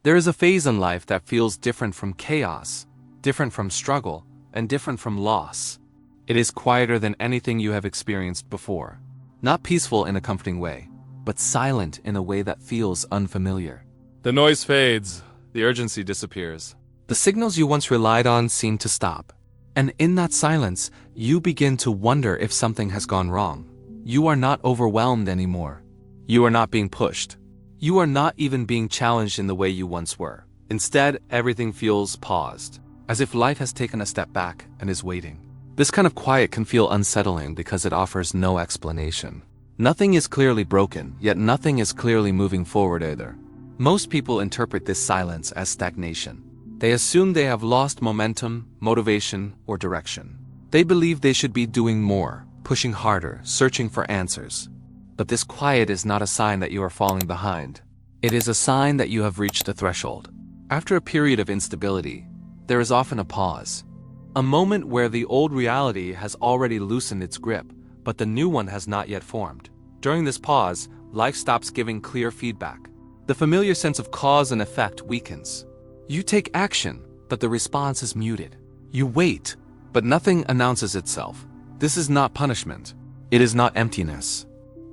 There is a phase in life that feels different from chaos, different from struggle, and different from loss. It is quieter than anything you have experienced before. Not peaceful in a comforting way, but silent in a way that feels unfamiliar. The noise fades, the urgency disappears. The signals you once relied on seem to stop. And in that silence, you begin to wonder if something has gone wrong. You are not overwhelmed anymore. You are not being pushed. You are not even being challenged in the way you once were. Instead, everything feels paused, as if life has taken a step back and is waiting. This kind of quiet can feel unsettling because it offers no explanation. Nothing is clearly broken, yet nothing is clearly moving forward either. Most people interpret this silence as stagnation. They assume they have lost momentum, motivation, or direction. They believe they should be doing more, pushing harder, searching for answers. But this quiet is not a sign that you are falling behind. It is a sign that you have reached a threshold. After a period of instability, there is often a pause. A moment where the old reality has already loosened its grip, but the new one has not yet formed. During this pause, life stops giving clear feedback. The familiar sense of cause and effect weakens. You take action, but the response is muted. You wait, but nothing announces itself. This is not punishment. It is not emptiness.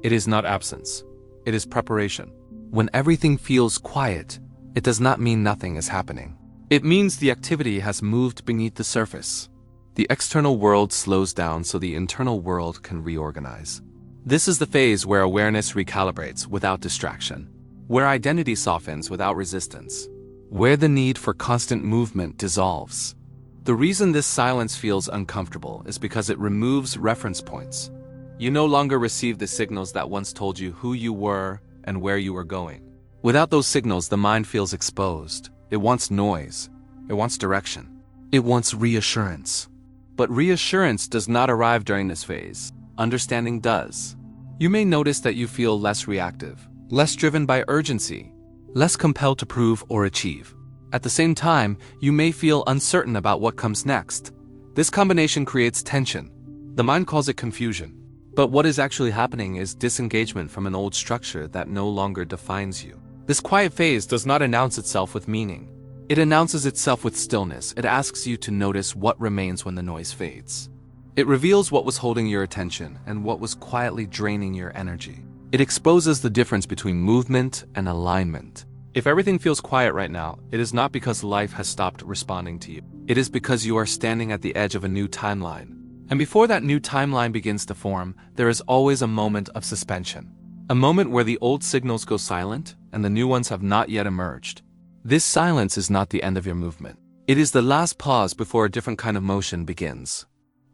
It is not absence. It is preparation. When everything feels quiet, it does not mean nothing is happening. It means the activity has moved beneath the surface. The external world slows down so the internal world can reorganize. This is the phase where awareness recalibrates without distraction, where identity softens without resistance, where the need for constant movement dissolves. The reason this silence feels uncomfortable is because it removes reference points. You no longer receive the signals that once told you who you were and where you were going. Without those signals, the mind feels exposed. It wants noise. It wants direction. It wants reassurance. But reassurance does not arrive during this phase. Understanding does. You may notice that you feel less reactive, less driven by urgency, less compelled to prove or achieve. At the same time, you may feel uncertain about what comes next. This combination creates tension. The mind calls it confusion. But what is actually happening is disengagement from an old structure that no longer defines you. This quiet phase does not announce itself with meaning. It announces itself with stillness. It asks you to notice what remains when the noise fades. It reveals what was holding your attention and what was quietly draining your energy. It exposes the difference between movement and alignment. If everything feels quiet right now, it is not because life has stopped responding to you. It is because you are standing at the edge of a new timeline. And before that new timeline begins to form, there is always a moment of suspension. A moment where the old signals go silent and the new ones have not yet emerged. This silence is not the end of your movement. It is the last pause before a different kind of motion begins.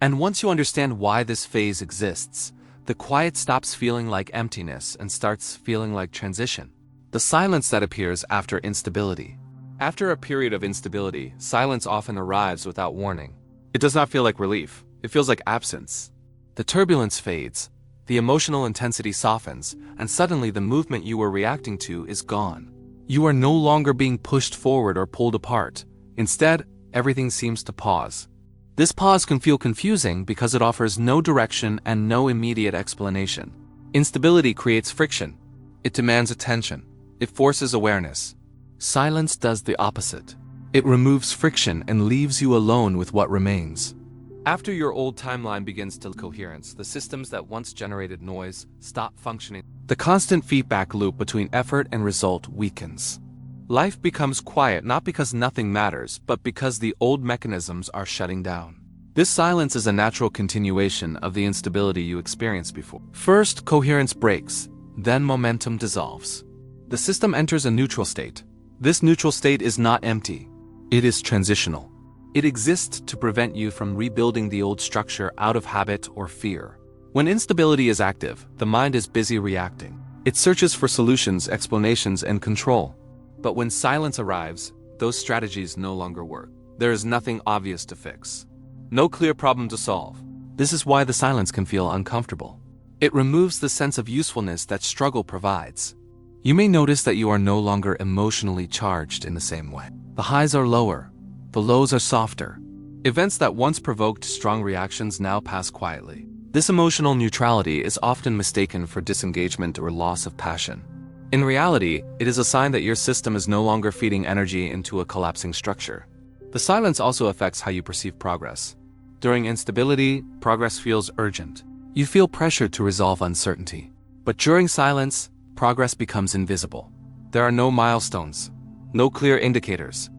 And once you understand why this phase exists, the quiet stops feeling like emptiness and starts feeling like transition. The silence that appears after instability. After a period of instability, silence often arrives without warning. It does not feel like relief. It feels like absence. The turbulence fades, the emotional intensity softens, and suddenly the movement you were reacting to is gone. You are no longer being pushed forward or pulled apart. Instead, everything seems to pause. This pause can feel confusing because it offers no direction and no immediate explanation. Instability creates friction. It demands attention. It forces awareness. Silence does the opposite. It removes friction and leaves you alone with what remains. After your old timeline begins to coherence, the systems that once generated noise stop functioning. The constant feedback loop between effort and result weakens. Life becomes quiet not because nothing matters, but because the old mechanisms are shutting down. This silence is a natural continuation of the instability you experienced before. First, coherence breaks, then momentum dissolves. The system enters a neutral state. This neutral state is not empty. It is transitional. It exists to prevent you from rebuilding the old structure out of habit or fear. When instability is active, the mind is busy reacting. It searches for solutions, explanations, and control. But when silence arrives, those strategies no longer work. There is nothing obvious to fix. No clear problem to solve. This is why the silence can feel uncomfortable. It removes the sense of usefulness that struggle provides. You may notice that you are no longer emotionally charged in the same way. The highs are lower. The lows are softer. Events that once provoked strong reactions now pass quietly. This emotional neutrality is often mistaken for disengagement or loss of passion. In reality, it is a sign that your system is no longer feeding energy into a collapsing structure. The silence also affects how you perceive progress. During instability, progress feels urgent. You feel pressure to resolve uncertainty. But during silence, progress becomes invisible. There are no milestones, no clear indicators.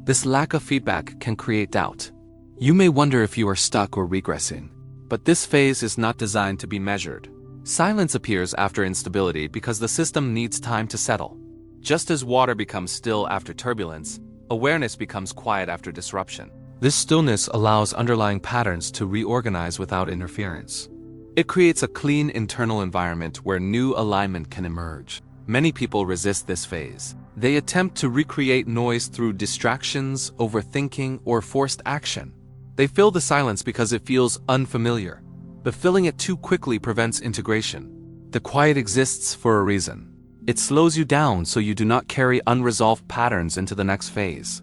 This lack of feedback can create doubt. You may wonder if you are stuck or regressing. But this phase is not designed to be measured. Silence appears after instability because the system needs time to settle. Just as water becomes still after turbulence, awareness becomes quiet after disruption. This stillness allows underlying patterns to reorganize without interference. It creates a clean internal environment where new alignment can emerge. Many people resist this phase. They attempt to recreate noise through distractions, overthinking, or forced action. They fill the silence because it feels unfamiliar, but filling it too quickly prevents integration. The quiet exists for a reason. It slows you down so you do not carry unresolved patterns into the next phase.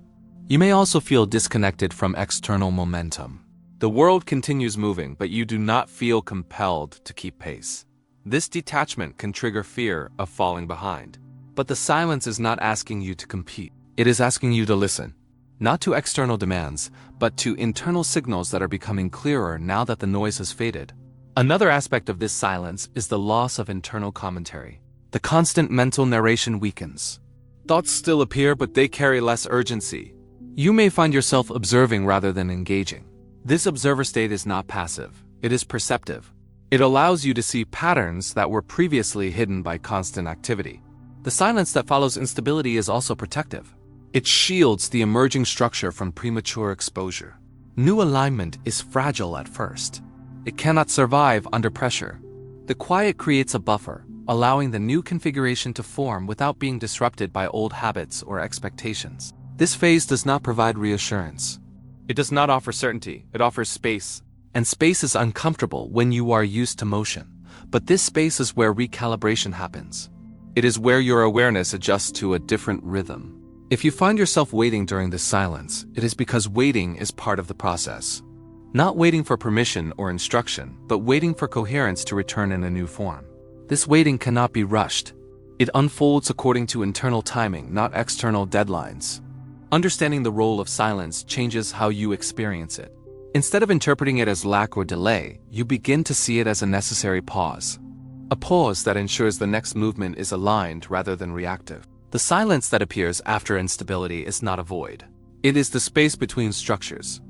You may also feel disconnected from external momentum. The world continues moving, but you do not feel compelled to keep pace. This detachment can trigger fear of falling behind. But the silence is not asking you to compete. It is asking you to listen. Not to external demands, but to internal signals that are becoming clearer now that the noise has faded. Another aspect of this silence is the loss of internal commentary. The constant mental narration weakens. Thoughts still appear, but they carry less urgency. You may find yourself observing rather than engaging. This observer state is not passive. It is perceptive. It allows you to see patterns that were previously hidden by constant activity. The silence that follows instability is also protective. It shields the emerging structure from premature exposure. New alignment is fragile at first. It cannot survive under pressure. The quiet creates a buffer, allowing the new configuration to form without being disrupted by old habits or expectations. This phase does not provide reassurance. It does not offer certainty, it offers space. And space is uncomfortable when you are used to motion. But this space is where recalibration happens. It is where your awareness adjusts to a different rhythm. If you find yourself waiting during this silence, it is because waiting is part of the process. Not waiting for permission or instruction, but waiting for coherence to return in a new form. This waiting cannot be rushed. It unfolds according to internal timing, not external deadlines. Understanding the role of silence changes how you experience it. Instead of interpreting it as lack or delay, you begin to see it as a necessary pause. A pause that ensures the next movement is aligned rather than reactive. The silence that appears after instability is not a void. It is the space between structures.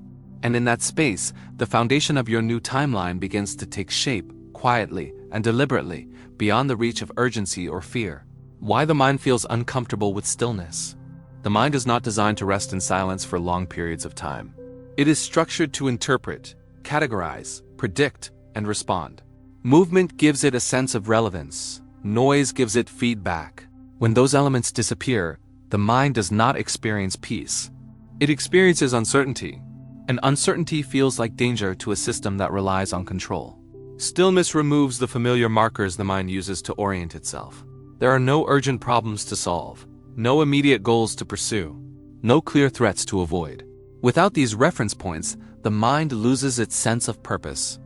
And in that space, the foundation of your new timeline begins to take shape, quietly and deliberately, beyond the reach of urgency or fear. Why the mind feels uncomfortable with stillness. The mind is not designed to rest in silence for long periods of time. It is structured to interpret, categorize, predict, and respond. Movement gives it a sense of relevance. Noise gives it feedback. When those elements disappear, the mind does not experience peace. It experiences uncertainty, and uncertainty feels like danger to a system that relies on control. Stillness removes the familiar markers the mind uses to orient itself. There are no urgent problems to solve, no immediate goals to pursue, no clear threats to avoid. Without these reference points, the mind loses its sense of purpose.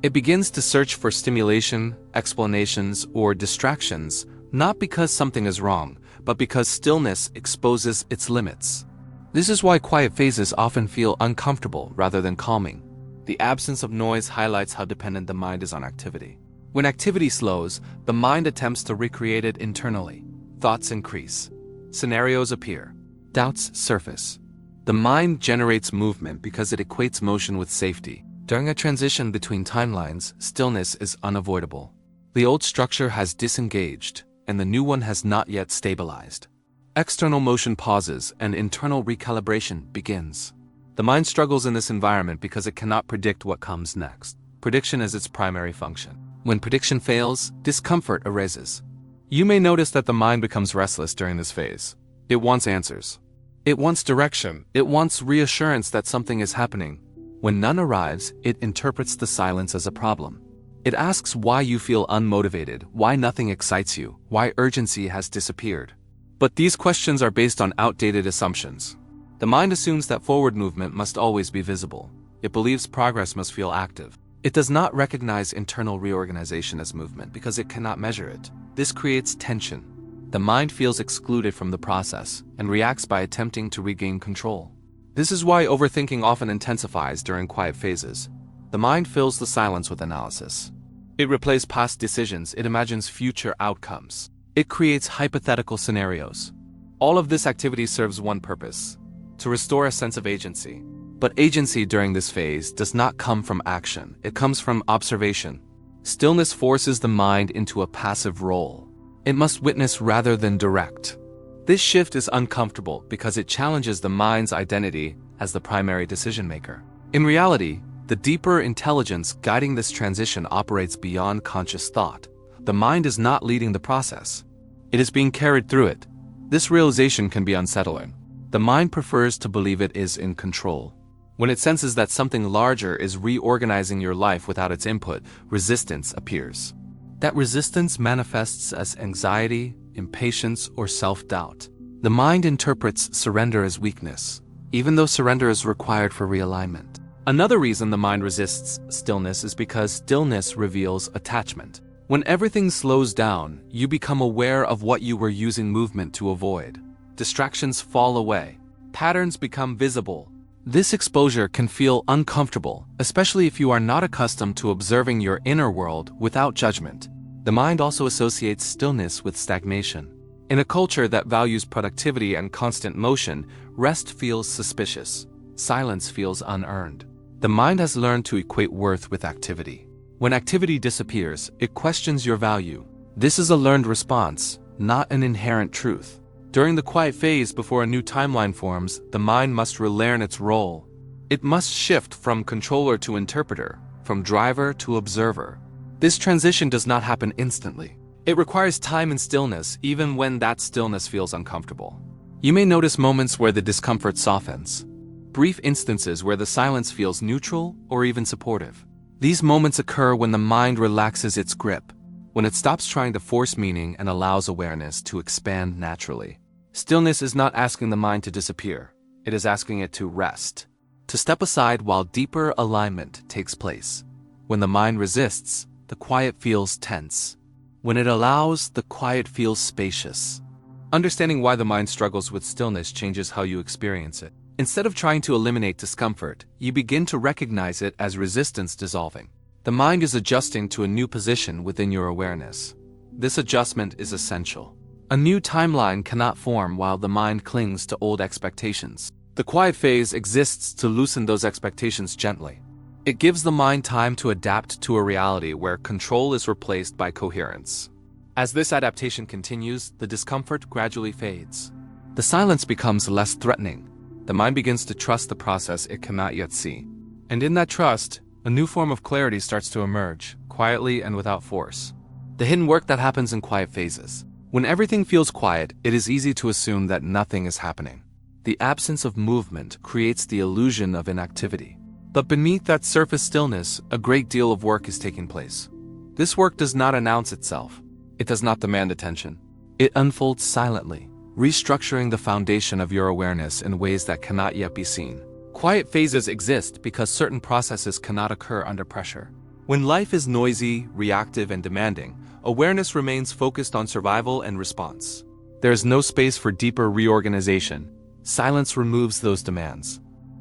It begins to search for stimulation, explanations, or distractions, not because something is wrong, but because stillness exposes its limits. This is why quiet phases often feel uncomfortable rather than calming. The absence of noise highlights how dependent the mind is on activity. When activity slows, the mind attempts to recreate it internally. Thoughts increase. Scenarios appear. Doubts surface. The mind generates movement because it equates motion with safety. During a transition between timelines, stillness is unavoidable. The old structure has disengaged, and the new one has not yet stabilized. External motion pauses and internal recalibration begins. The mind struggles in this environment because it cannot predict what comes next. Prediction is its primary function. When prediction fails, discomfort arises. You may notice that the mind becomes restless during this phase. It wants answers. It wants direction. It wants reassurance that something is happening. When none arrives, it interprets the silence as a problem. It asks why you feel unmotivated, why nothing excites you, why urgency has disappeared. But these questions are based on outdated assumptions. The mind assumes that forward movement must always be visible. It believes progress must feel active. It does not recognize internal reorganization as movement because it cannot measure it. This creates tension. The mind feels excluded from the process and reacts by attempting to regain control. This is why overthinking often intensifies during quiet phases. The mind fills the silence with analysis. It replays past decisions, it imagines future outcomes. It creates hypothetical scenarios. All of this activity serves one purpose: to restore a sense of agency. But agency during this phase does not come from action, it comes from observation. Stillness forces the mind into a passive role. It must witness rather than direct. This shift is uncomfortable because it challenges the mind's identity as the primary decision maker. In reality, the deeper intelligence guiding this transition operates beyond conscious thought. The mind is not leading the process. It is being carried through it. This realization can be unsettling. The mind prefers to believe it is in control. When it senses that something larger is reorganizing your life without its input, resistance appears. That resistance manifests as anxiety, impatience, or self-doubt. The mind interprets surrender as weakness, even though surrender is required for realignment. Another reason the mind resists stillness is because stillness reveals attachment. When everything slows down, you become aware of what you were using movement to avoid. Distractions fall away. Patterns become visible. This exposure can feel uncomfortable, especially if you are not accustomed to observing your inner world without judgment. The mind also associates stillness with stagnation. In a culture that values productivity and constant motion, rest feels suspicious. Silence feels unearned. The mind has learned to equate worth with activity. When activity disappears, it questions your value. This is a learned response, not an inherent truth. During the quiet phase before a new timeline forms, the mind must relearn its role. It must shift from controller to interpreter, from driver to observer. This transition does not happen instantly. It requires time and stillness, even when that stillness feels uncomfortable. You may notice moments where the discomfort softens. Brief instances where the silence feels neutral or even supportive. These moments occur when the mind relaxes its grip, when it stops trying to force meaning and allows awareness to expand naturally. Stillness is not asking the mind to disappear. It is asking it to rest, to step aside while deeper alignment takes place. When the mind resists, the quiet feels tense. When it allows, the quiet feels spacious. Understanding why the mind struggles with stillness changes how you experience it. Instead of trying to eliminate discomfort, you begin to recognize it as resistance dissolving. The mind is adjusting to a new position within your awareness. This adjustment is essential. A new timeline cannot form while the mind clings to old expectations. The quiet phase exists to loosen those expectations gently. It gives the mind time to adapt to a reality where control is replaced by coherence. As this adaptation continues, the discomfort gradually fades. The silence becomes less threatening. The mind begins to trust the process it cannot yet see. And in that trust, a new form of clarity starts to emerge, quietly and without force. The hidden work that happens in quiet phases. When everything feels quiet, it is easy to assume that nothing is happening. The absence of movement creates the illusion of inactivity. But beneath that surface stillness, a great deal of work is taking place. This work does not announce itself. It does not demand attention. It unfolds silently, restructuring the foundation of your awareness in ways that cannot yet be seen. Quiet phases exist because certain processes cannot occur under pressure. When life is noisy, reactive, and demanding, awareness remains focused on survival and response. There is no space for deeper reorganization. Silence removes those demands.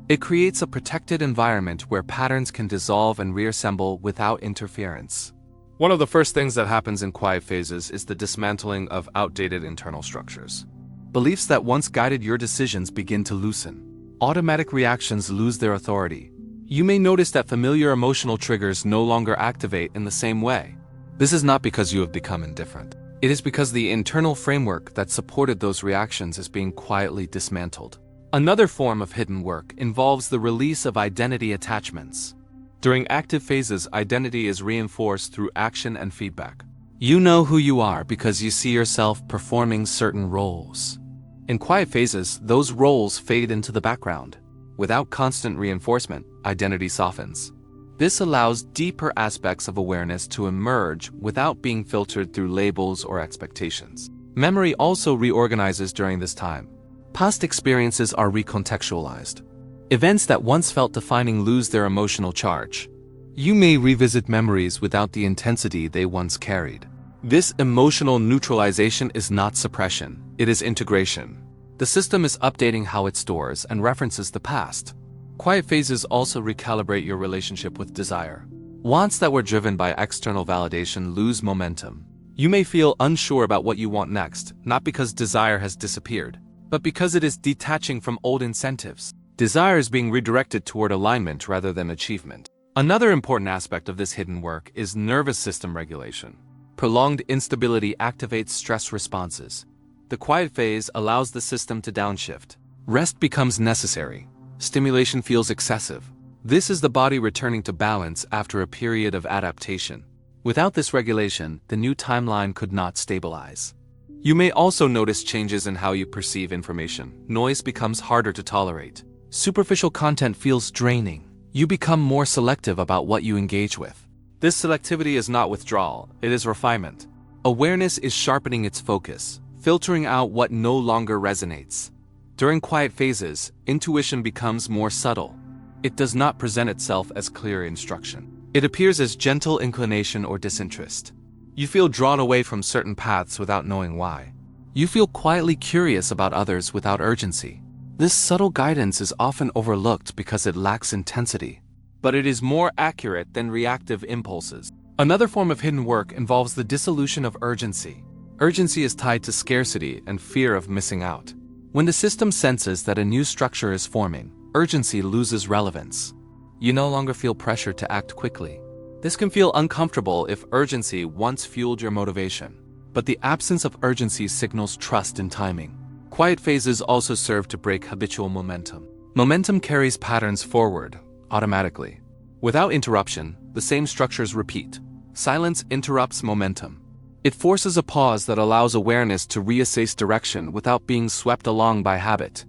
It creates a protected environment where patterns can dissolve and reassemble without interference. One of the first things that happens in quiet phases is the dismantling of outdated internal structures. Beliefs that once guided your decisions begin to loosen. Automatic reactions lose their authority. You may notice that familiar emotional triggers no longer activate in the same way. This is not because you have become indifferent. It is because the internal framework that supported those reactions is being quietly dismantled. Another form of hidden work involves the release of identity attachments. During active phases, identity is reinforced through action and feedback. You know who you are because you see yourself performing certain roles. In quiet phases, those roles fade into the background. Without constant reinforcement, identity softens. This allows deeper aspects of awareness to emerge without being filtered through labels or expectations. Memory also reorganizes during this time. Past experiences are recontextualized. Events that once felt defining lose their emotional charge. You may revisit memories without the intensity they once carried. This emotional neutralization is not suppression, it is integration. The system is updating how it stores and references the past. Quiet phases also recalibrate your relationship with desire. Wants that were driven by external validation lose momentum. You may feel unsure about what you want next, not because desire has disappeared, but because it is detaching from old incentives. Desire is being redirected toward alignment rather than achievement. Another important aspect of this hidden work is nervous system regulation. Prolonged instability activates stress responses. The quiet phase allows the system to downshift. Rest becomes necessary. Stimulation feels excessive. This is the body returning to balance after a period of adaptation. Without this regulation, the new timeline could not stabilize. You may also notice changes in how you perceive information. Noise becomes harder to tolerate. Superficial content feels draining. You become more selective about what you engage with. This selectivity is not withdrawal, it is refinement. Awareness is sharpening its focus, filtering out what no longer resonates. During quiet phases, intuition becomes more subtle. It does not present itself as clear instruction. It appears as gentle inclination or disinterest. You feel drawn away from certain paths without knowing why. You feel quietly curious about others without urgency. This subtle guidance is often overlooked because it lacks intensity, but it is more accurate than reactive impulses. Another form of hidden work involves the dissolution of urgency. Urgency is tied to scarcity and fear of missing out. When the system senses that a new structure is forming, urgency loses relevance. You no longer feel pressure to act quickly. This can feel uncomfortable if urgency once fueled your motivation, but the absence of urgency signals trust in timing. Quiet phases also serve to break habitual momentum. Momentum carries patterns forward, automatically. Without interruption, the same structures repeat. Silence interrupts momentum. It forces a pause that allows awareness to reassess direction without being swept along by habit.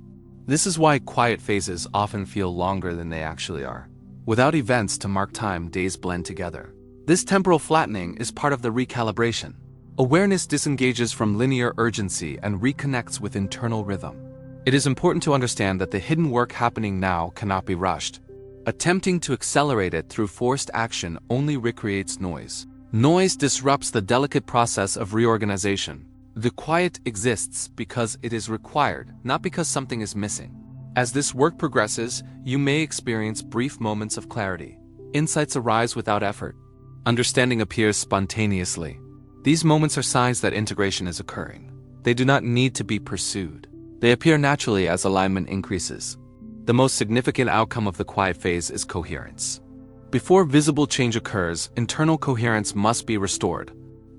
This is why quiet phases often feel longer than they actually are. Without events to mark time, days blend together. This temporal flattening is part of the recalibration. Awareness disengages from linear urgency and reconnects with internal rhythm. It is important to understand that the hidden work happening now cannot be rushed. Attempting to accelerate it through forced action only recreates noise. Noise disrupts the delicate process of reorganization. The quiet exists because it is required, not because something is missing. As this work progresses, you may experience brief moments of clarity. Insights arise without effort. Understanding appears spontaneously. These moments are signs that integration is occurring. They do not need to be pursued. They appear naturally as alignment increases. The most significant outcome of the quiet phase is coherence. Before visible change occurs, internal coherence must be restored.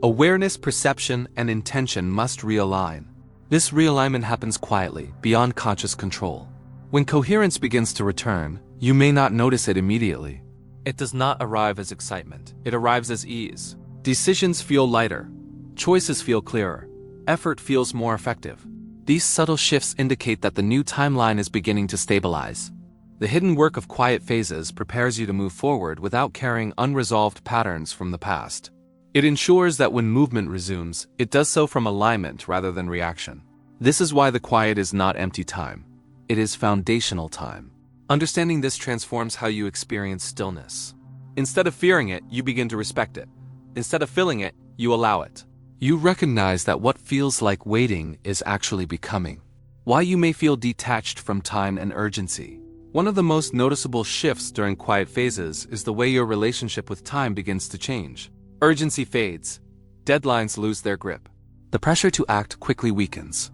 Awareness, perception, and intention must realign. This realignment happens quietly, beyond conscious control. When coherence begins to return, you may not notice it immediately. It does not arrive as excitement. It arrives as ease. Decisions feel lighter. Choices feel clearer. Effort feels more effective. These subtle shifts indicate that the new timeline is beginning to stabilize. The hidden work of quiet phases prepares you to move forward without carrying unresolved patterns from the past. It ensures that when movement resumes, it does so from alignment rather than reaction. This is why the quiet is not empty time. It is foundational time. Understanding this transforms how you experience stillness. Instead of fearing it, you begin to respect it. Instead of filling it, you allow it. You recognize that what feels like waiting is actually becoming. Why you may feel detached from time and urgency. One of the most noticeable shifts during quiet phases is the way your relationship with time begins to change. Urgency fades. Deadlines lose their grip. The pressure to act quickly weakens.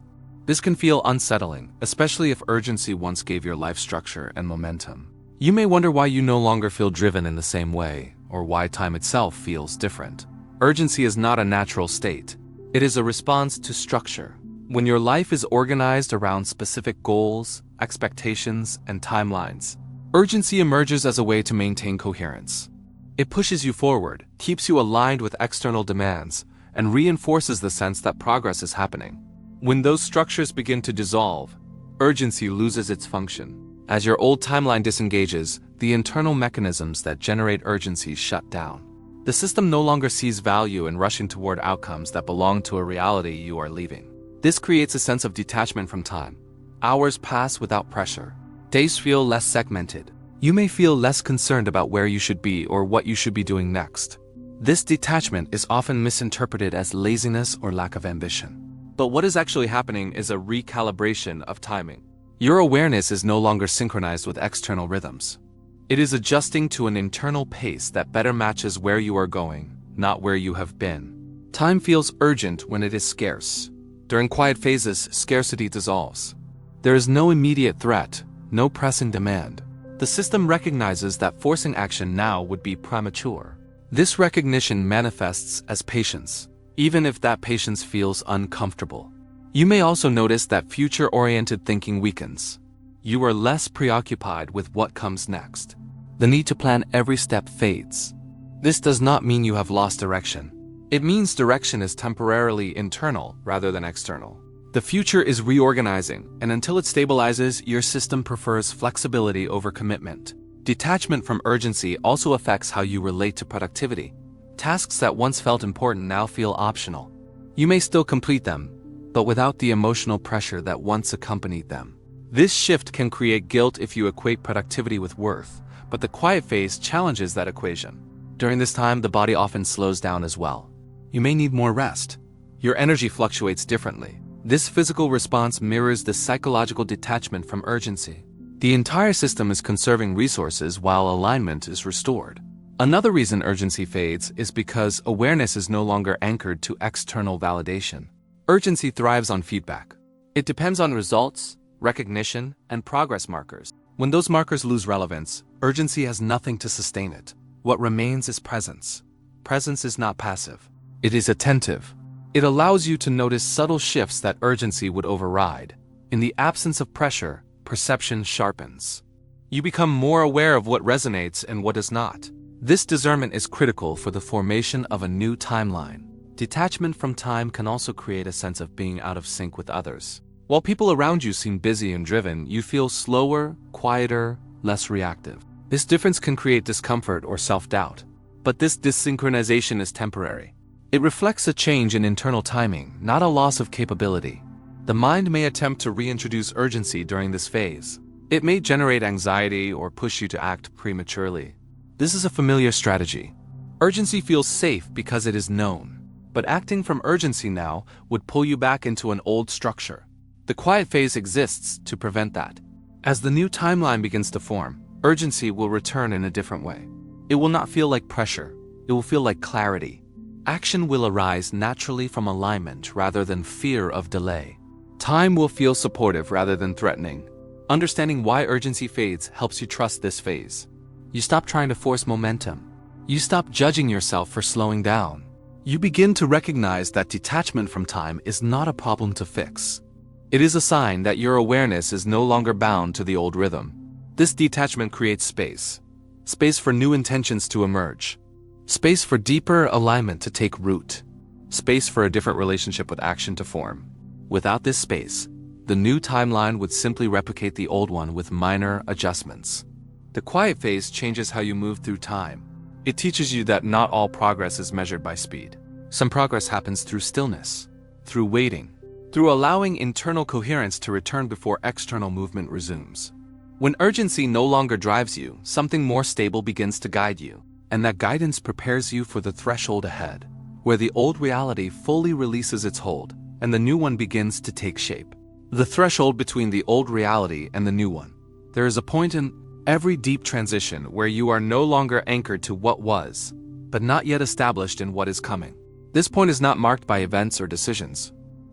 This can feel unsettling, especially if urgency once gave your life structure and momentum. You may wonder why you no longer feel driven in the same way, or why time itself feels different. Urgency is not a natural state. It is a response to structure. When your life is organized around specific goals, expectations, and timelines, urgency emerges as a way to maintain coherence. It pushes you forward, keeps you aligned with external demands, and reinforces the sense that progress is happening. When those structures begin to dissolve, urgency loses its function. As your old timeline disengages, the internal mechanisms that generate urgency shut down. The system no longer sees value in rushing toward outcomes that belong to a reality you are leaving. This creates a sense of detachment from time. Hours pass without pressure. Days feel less segmented. You may feel less concerned about where you should be or what you should be doing next. This detachment is often misinterpreted as laziness or lack of ambition. But what is actually happening is a recalibration of timing. Your awareness is no longer synchronized with external rhythms. It is adjusting to an internal pace that better matches where you are going, not where you have been. Time feels urgent when it is scarce. During quiet phases, scarcity dissolves. There is no immediate threat, no pressing demand. The system recognizes that forcing action now would be premature. This recognition manifests as patience, even if that patience feels uncomfortable. You may also notice that future-oriented thinking weakens. You are less preoccupied with what comes next. The need to plan every step fades. This does not mean you have lost direction. It means direction is temporarily internal rather than external. The future is reorganizing, and until it stabilizes, your system prefers flexibility over commitment. Detachment from urgency also affects how you relate to productivity. Tasks that once felt important now feel optional. You may still complete them, but without the emotional pressure that once accompanied them. This shift can create guilt if you equate productivity with worth, but the quiet phase challenges that equation. During this time, the body often slows down as well. You may need more rest. Your energy fluctuates differently. This physical response mirrors the psychological detachment from urgency. The entire system is conserving resources while alignment is restored. Another reason urgency fades is because awareness is no longer anchored to external validation. Urgency thrives on feedback. It depends on results, recognition, and progress markers. When those markers lose relevance, urgency has nothing to sustain it. What remains is presence. Presence is not passive. It is attentive. It allows you to notice subtle shifts that urgency would override. In the absence of pressure, perception sharpens. You become more aware of what resonates and what does not. This discernment is critical for the formation of a new timeline. Detachment from time can also create a sense of being out of sync with others. While people around you seem busy and driven, you feel slower, quieter, less reactive. This difference can create discomfort or self-doubt. But this dysynchronization is temporary. It reflects a change in internal timing, not a loss of capability. The mind may attempt to reintroduce urgency during this phase. It may generate anxiety or push you to act prematurely. This is a familiar strategy. Urgency feels safe because it is known. But acting from urgency now would pull you back into an old structure. The quiet phase exists to prevent that. As the new timeline begins to form, urgency will return in a different way. It will not feel like pressure. It will feel like clarity. Action will arise naturally from alignment rather than fear of delay. Time will feel supportive rather than threatening. Understanding why urgency fades helps you trust this phase. You stop trying to force momentum. You stop judging yourself for slowing down. You begin to recognize that detachment from time is not a problem to fix. It is a sign that your awareness is no longer bound to the old rhythm. This detachment creates space. Space for new intentions to emerge. Space for deeper alignment to take root. Space for a different relationship with action to form. Without this space, the new timeline would simply replicate the old one with minor adjustments. The quiet phase changes how you move through time. It teaches you that not all progress is measured by speed. Some progress happens through stillness, through waiting, through allowing internal coherence to return before external movement resumes. When urgency no longer drives you, something more stable begins to guide you, and that guidance prepares you for the threshold ahead, where the old reality fully releases its hold, and the new one begins to take shape. The threshold between the old reality and the new one. There is a point in every deep transition where you are no longer anchored to what was, but not yet established in what is coming. This point is not marked by events or decisions.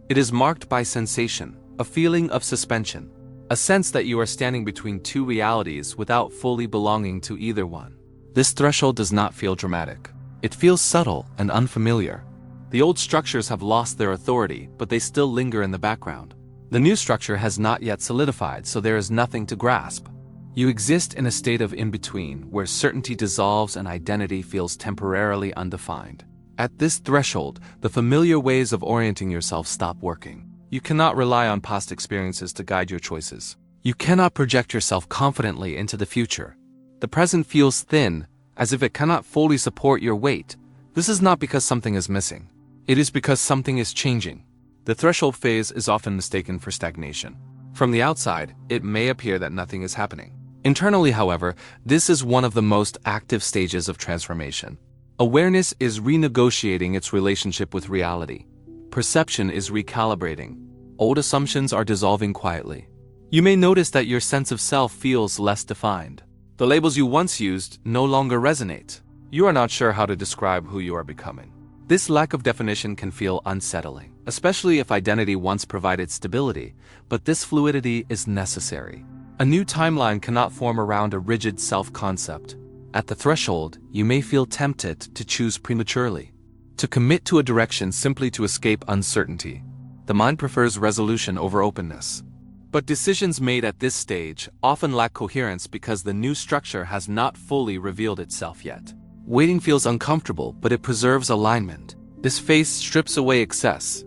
It is marked by sensation, a feeling of suspension, a sense that you are standing between two realities without fully belonging to either one. This threshold does not feel dramatic. It feels subtle and unfamiliar. The old structures have lost their authority, but they still linger in the background. The new structure has not yet solidified, so there is nothing to grasp. You exist in a state of in-between, where certainty dissolves and identity feels temporarily undefined. At this threshold, the familiar ways of orienting yourself stop working. You cannot rely on past experiences to guide your choices. You cannot project yourself confidently into the future. The present feels thin, as if it cannot fully support your weight. This is not because something is missing. It is because something is changing. The threshold phase is often mistaken for stagnation. From the outside, it may appear that nothing is happening. Internally, however, this is one of the most active stages of transformation. Awareness is renegotiating its relationship with reality. Perception is recalibrating. Old assumptions are dissolving quietly. You may notice that your sense of self feels less defined. The labels you once used no longer resonate. You are not sure how to describe who you are becoming. This lack of definition can feel unsettling, especially if identity once provided stability, but this fluidity is necessary. A new timeline cannot form around a rigid self-concept. At the threshold, you may feel tempted to choose prematurely, to commit to a direction simply to escape uncertainty. The mind prefers resolution over openness. But decisions made at this stage often lack coherence because the new structure has not fully revealed itself yet. Waiting feels uncomfortable, but it preserves alignment. This phase strips away excess.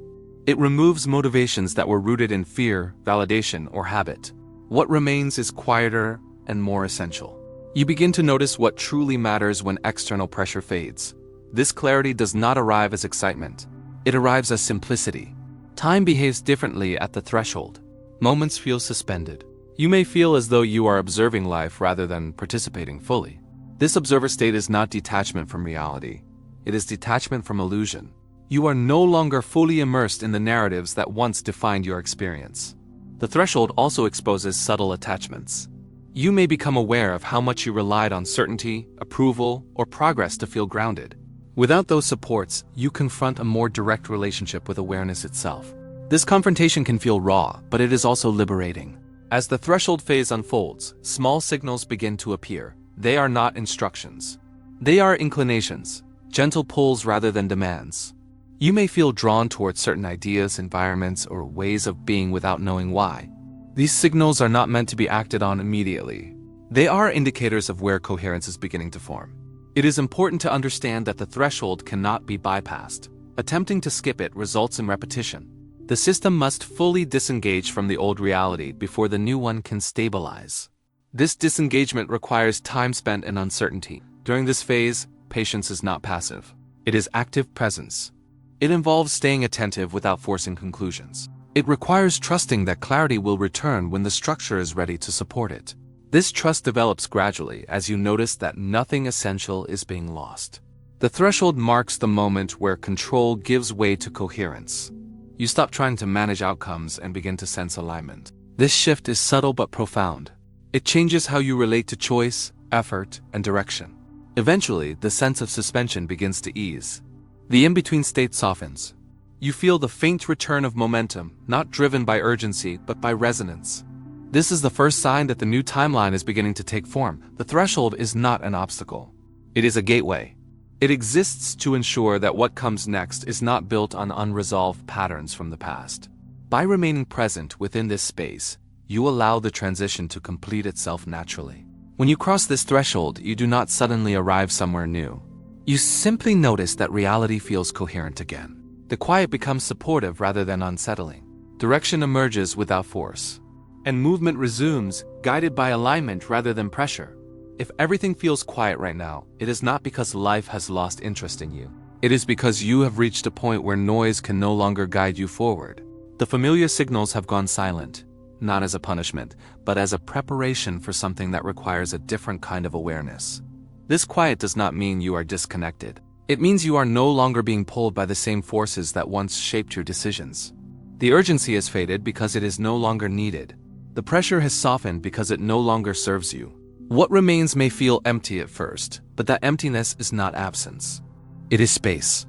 It removes motivations that were rooted in fear, validation, or habit. What remains is quieter and more essential. You begin to notice what truly matters when external pressure fades. This clarity does not arrive as excitement. It arrives as simplicity. Time behaves differently at the threshold. Moments feel suspended. You may feel as though you are observing life rather than participating fully. This observer state is not detachment from reality. It is detachment from illusion. You are no longer fully immersed in the narratives that once defined your experience. The threshold also exposes subtle attachments. You may become aware of how much you relied on certainty, approval, or progress to feel grounded. Without those supports, you confront a more direct relationship with awareness itself. This confrontation can feel raw, but it is also liberating. As the threshold phase unfolds, small signals begin to appear. They are not instructions. They are inclinations, gentle pulls rather than demands. You may feel drawn towards certain ideas, environments, or ways of being without knowing why. These signals are not meant to be acted on immediately. They are indicators of where coherence is beginning to form. It is important to understand that the threshold cannot be bypassed. Attempting to skip it results in repetition. The system must fully disengage from the old reality before the new one can stabilize. This disengagement requires time spent in uncertainty. During this phase, patience is not passive. It is active presence. It involves staying attentive without forcing conclusions. It requires trusting that clarity will return when the structure is ready to support it. This trust develops gradually as you notice that nothing essential is being lost. The threshold marks the moment where control gives way to coherence. You stop trying to manage outcomes and begin to sense alignment. This shift is subtle but profound. It changes how you relate to choice, effort, and direction. Eventually, the sense of suspension begins to ease. The in-between state softens. You feel the faint return of momentum, not driven by urgency, but by resonance. This is the first sign that the new timeline is beginning to take form. The threshold is not an obstacle. It is a gateway. It exists to ensure that what comes next is not built on unresolved patterns from the past. By remaining present within this space, you allow the transition to complete itself naturally. When you cross this threshold, you do not suddenly arrive somewhere new. You simply notice that reality feels coherent again. The quiet becomes supportive rather than unsettling. Direction emerges without force. And movement resumes, guided by alignment rather than pressure. If everything feels quiet right now, it is not because life has lost interest in you. It is because you have reached a point where noise can no longer guide you forward. The familiar signals have gone silent, not as a punishment, but as a preparation for something that requires a different kind of awareness. This quiet does not mean you are disconnected. It means you are no longer being pulled by the same forces that once shaped your decisions. The urgency has faded because it is no longer needed. The pressure has softened because it no longer serves you. What remains may feel empty at first, but that emptiness is not absence. It is space.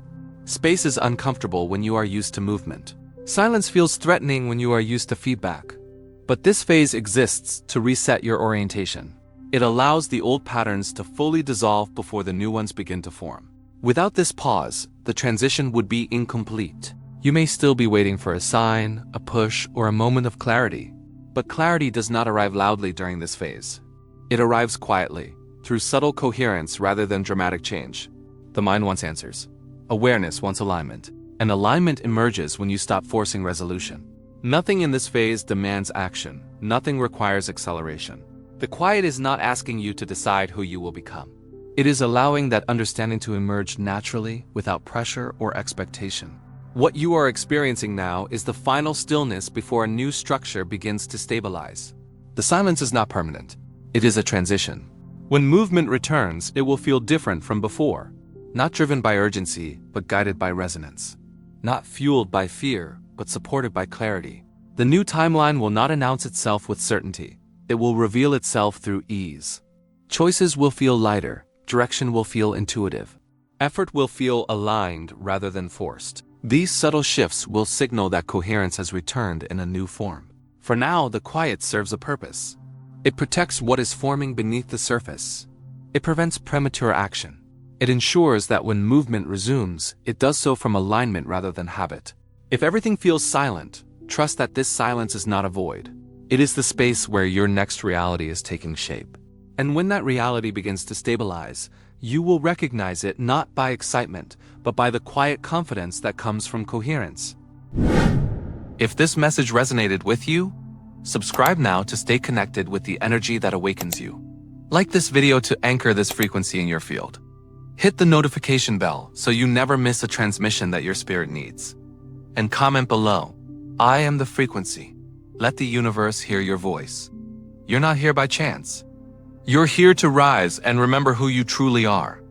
Space is uncomfortable when you are used to movement. Silence feels threatening when you are used to feedback. But this phase exists to reset your orientation. It allows the old patterns to fully dissolve before the new ones begin to form. Without this pause, the transition would be incomplete. You may still be waiting for a sign, a push, or a moment of clarity. But clarity does not arrive loudly during this phase. It arrives quietly, through subtle coherence rather than dramatic change. The mind wants answers. Awareness wants alignment. And alignment emerges when you stop forcing resolution. Nothing in this phase demands action. Nothing requires acceleration. The quiet is not asking you to decide who you will become. It is allowing that understanding to emerge naturally without pressure or expectation. What you are experiencing now is the final stillness before a new structure begins to stabilize. The silence is not permanent. It is a transition. When movement returns, it will feel different from before. Not driven by urgency, but guided by resonance. Not fueled by fear, but supported by clarity. The new timeline will not announce itself with certainty. It will reveal itself through ease. Choices will feel lighter, direction will feel intuitive. Effort will feel aligned rather than forced. These subtle shifts will signal that coherence has returned in a new form. For now, the quiet serves a purpose. It protects what is forming beneath the surface. It prevents premature action. It ensures that when movement resumes, it does so from alignment rather than habit. If everything feels silent, trust that this silence is not a void. It is the space where your next reality is taking shape. And when that reality begins to stabilize, you will recognize it not by excitement, but by the quiet confidence that comes from coherence. If this message resonated with you, subscribe now to stay connected with the energy that awakens you. Like this video to anchor this frequency in your field. Hit the notification bell so you never miss a transmission that your spirit needs. And comment below, I am the frequency. Let the universe hear your voice. You're not here by chance. You're here to rise and remember who you truly are.